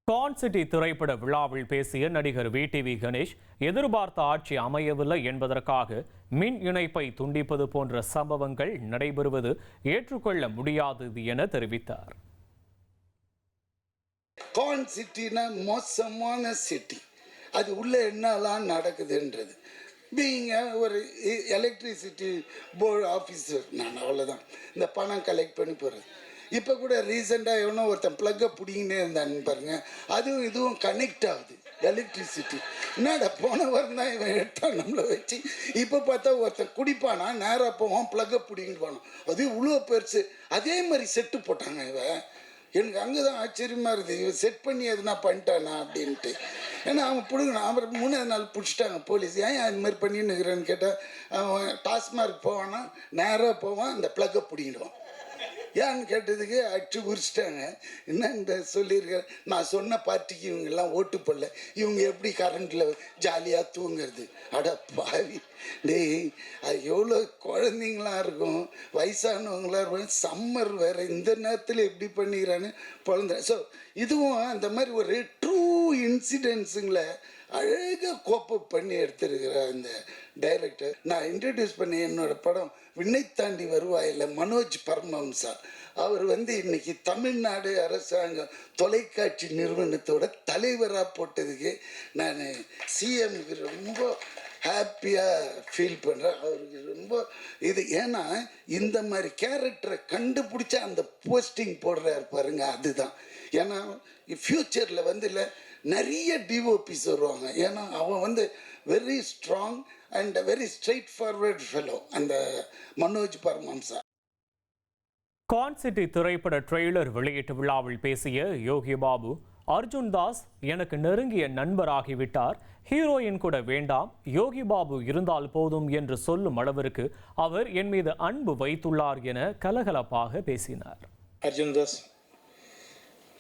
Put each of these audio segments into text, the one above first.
Khan city திரைப்பட விழாவில் பேசிய நடிகர் VTV கணேஷ், எதிர்பார்த்த ஆட்சி அமையவில்லை என்பதற்காக மின் இணைப்பை துண்டிப்பது போன்ற சம்பவங்கள் நடைபெறுவது ஏற்றுக்கொள்ள முடியாதது என தெரிவித்தார். கான் சிட்டினா மோசமான சிட்டி. அது உள்ள என்னெல்லாம் நடக்குதுன்றது. பீங்க ஒரு எலக்ட்ரிசிட்டி போர்டு ஆஃபீஸர் நான், அவ்வளோதான். இந்த பணம் கலெக்ட் பண்ணி போகிறது. இப்போ கூட ரீசெண்டாக எவனோ ஒருத்தன் ப்ளக்கை பிடிங்கினே இருந்தான்னு பாருங்க. அதுவும் இதுவும் கனெக்ட் ஆகுது, எலக்ட்ரிசிட்டி. என்னடா போன வாரம் தான் இவன் எடுத்தான் நம்மளை வச்சு. இப்போ பார்த்தா ஒருத்தன் குடிப்பானா, நேராக போவான், ப்ளக்கை பிடிங்கிட்டு போனான். அது இவ்வளோ பெருசு. அதே மாதிரி செட்டு போட்டாங்க. இவன் எனக்கு அங்கே தான் ஆச்சரியமாக இருக்குது. இவன் செட் பண்ணி எதுனா பண்ணிட்டானா அப்படின்ட்டு. ஏன்னா அவன் பிடுங்கணும். அப்புறம் 3ஆவது நாள் பிடிச்சிட்டாங்க போலீஸ். ஏன் அது மாதிரி பண்ணின்னு இருக்கிறேன்னு கேட்டால், அவன் டாஸ்மார்க் போவான்னா நேராக போவான், அந்த ப்ளக்கை பிடிங்கிடுவான். ஏன்னு கேட்டதுக்கு அடிச்சு குறிச்சிட்டாங்க. என்னன்னு சொல்லியிருக்கேன், நான் சொன்ன பார்ட்டிக்கு இவங்கெல்லாம் ஓட்டு போடல, இவங்க எப்படி கரண்டில் ஜாலியாக தூங்குறது. அட பாவி டேய், அது எவ்வளோ குழந்தைங்களாம் இருக்கும், வயசானவங்களாம் இருக்கும். சம்மர் வேறு, இந்த நேரத்தில் எப்படி பண்ணிக்கிறான்னு குழந்தை. ஸோ இதுவும் அந்த மாதிரி ஒரு ட்ரூ இன்சிடென்ட்ஸுங்களை அழகாக கோப்பப் பண்ணி எடுத்திருக்கிற அந்த டைரக்டர். நான் இன்ட்ரடியூஸ் பண்ணி என்னோட படம் விண்ணை தாண்டி வருவாயில் மனோஜ் பரமஹம்சா. அவர் இன்னைக்கு தமிழ்நாடு அரசாங்கம் தொலைக்காட்சி நிறுவனத்தோட தலைவராக போட்டதுக்கு நான் சிஎம்க்கு ரொம்ப ஹாப்பியாக ஃபீல் பண்ணுறேன். அவருக்கு ரொம்ப இது. ஏன்னா இந்த மாதிரி கேரக்டரை கண்டுபிடிச்சா அந்த போஸ்டிங் போடுறாரு பாருங்க, அதுதான். ஏன்னா ஃப்யூச்சரில் இல்லை நிறைய டிஓபிஸ் வருவாங்க. ஏன்னா அவன் very strong and very straight forward fellow, அந்த மனோஜ் பரமஹம்சா. கான் சிட்டி திரைப்பட ட்ரெய்லர் வெளியீட்டு விழாவில் பேசிய யோகி பாபு, அர்ஜுன் தாஸ் எனக்கு நெருங்கிய நண்பராகிவிட்டார், ஹீரோயின் கூட வேண்டாம், யோகி பாபு இருந்தால் போதும் என்று சொல்லும் அளவிற்கு அவர் என் மீது அன்பு வைத்துள்ளார் என கலகலப்பாக பேசினார். அர்ஜுன் தாஸ்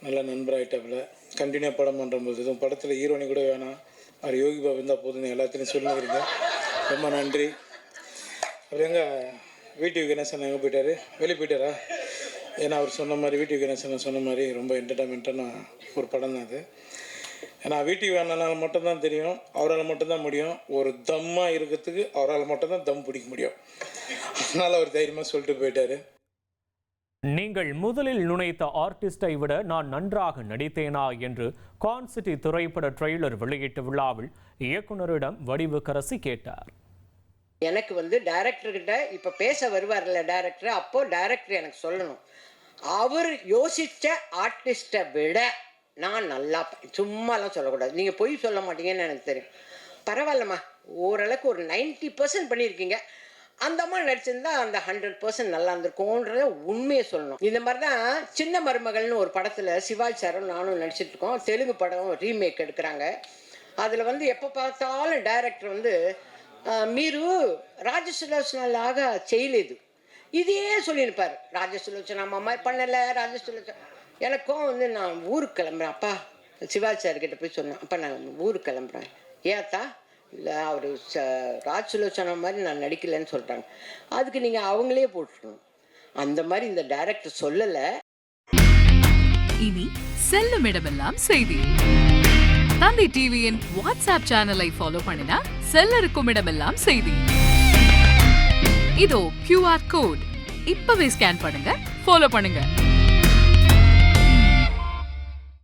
நல்ல நண்பராகிட்டாப்புல, கண்டினியூ படம் பண்ணும்போது எதுவும் படத்தில் ஹீரோனி கூட வேணாம், அவர் யோகி பாபு இருந்தால் போதும் எல்லாத்தையும் சொல்லிக்கிறீங்க, ரொம்ப நன்றி. அப்புறம் எங்கள் VTV கணேசன் எங்கே போயிட்டார், வெளியே போயிட்டாரா? ஏன்னா அவர் சொன்ன மாதிரி VTV கணேசன் சொன்ன மாதிரி ரொம்ப என்டர்டைன்மெண்ட்டான ஒரு படம் தான் அது. ஏன்னா VTV அண்ணனால் மட்டும்தான் தெரியும், அவரால் மட்டும்தான் முடியும். ஒரு தம்மாக இருக்கிறதுக்கு அவரால் மட்டும்தான் தம் பிடிக்க முடியும். அதனால் அவர் தைரியமாக சொல்லிட்டு போயிட்டார். நீங்கள் முதலில் நுழைத்த ஆர்டிஸ்டை விட நான் நன்றாக நடித்தேனா என்று கான் சிட்டி திரைப்பட ட்ரெய்லர் வெளியீட்டு விழாவில் இயக்குனரிடம் வடிவுக்கரசி கேட்டார். எனக்கு டைரக்டர்கிட்ட இப்போ பேச வருவார்ல டைரக்டர், அப்போ டைரக்டர் எனக்கு சொல்லணும், அவர் யோசித்த ஆர்டிஸ்ட்டை விட நான் நல்லா, சும்மாலாம் சொல்லக்கூடாது. நீங்கள் பொய் சொல்ல மாட்டீங்கன்னு எனக்கு தெரியும். பரவாயில்லம்மா, ஓரளவுக்கு ஒரு 90% பண்ணியிருக்கீங்க, அந்த மாதிரி நடிச்சிருந்தா அந்த 100% நல்லா இருந்திருக்கும்ன்றத உண்மையை சொல்லணும். இந்த மாதிரி தான் சின்ன மருமகள்னு ஒரு படத்தில் சிவாஜி சாரும் நானும் நடிச்சிட்டு இருக்கோம். தெலுங்கு படம் ரீமேக் எடுக்கிறாங்க. அதில் எப்போ பார்த்தாலும் டைரக்டர் మీరు రాజసులోచనలాగా చేయలేదు இதே சொல்லியிருப்பார். ராஜசுலோச்சனா அம்மா பண்ணலை, ராஜசுலோச்சனா. எனக்கும் நான் ஊருக்கு கிளம்புறேன் அப்பா, சிவாஜி சார்கிட்ட போய் சொன்னேன், அப்பா நான் ஊருக்கு கிளம்புறேன். ஏத்தா? இல்லை அவர் ராஜசுலோச்சனா மாதிரி நான் நடிக்கலைன்னு சொல்கிறாங்க. அதுக்கு நீங்கள் அவங்களே போட்டுருக்கணும். அந்த மாதிரி இந்த டைரக்டர் சொல்லலை. இனி செல்லும் இடமெல்லாம் செய்தி. தந்தை டிவியின் வாட்ஸ்அப் சேனலை ஃபாலோ பண்ணினா செல்ல இருக்கும் இடமெல்லாம் செய்தி. இதோ QR கோட், இப்பவே ஸ்கேன் பண்ணுங்க, ஃபாலோ பண்ணுங்க.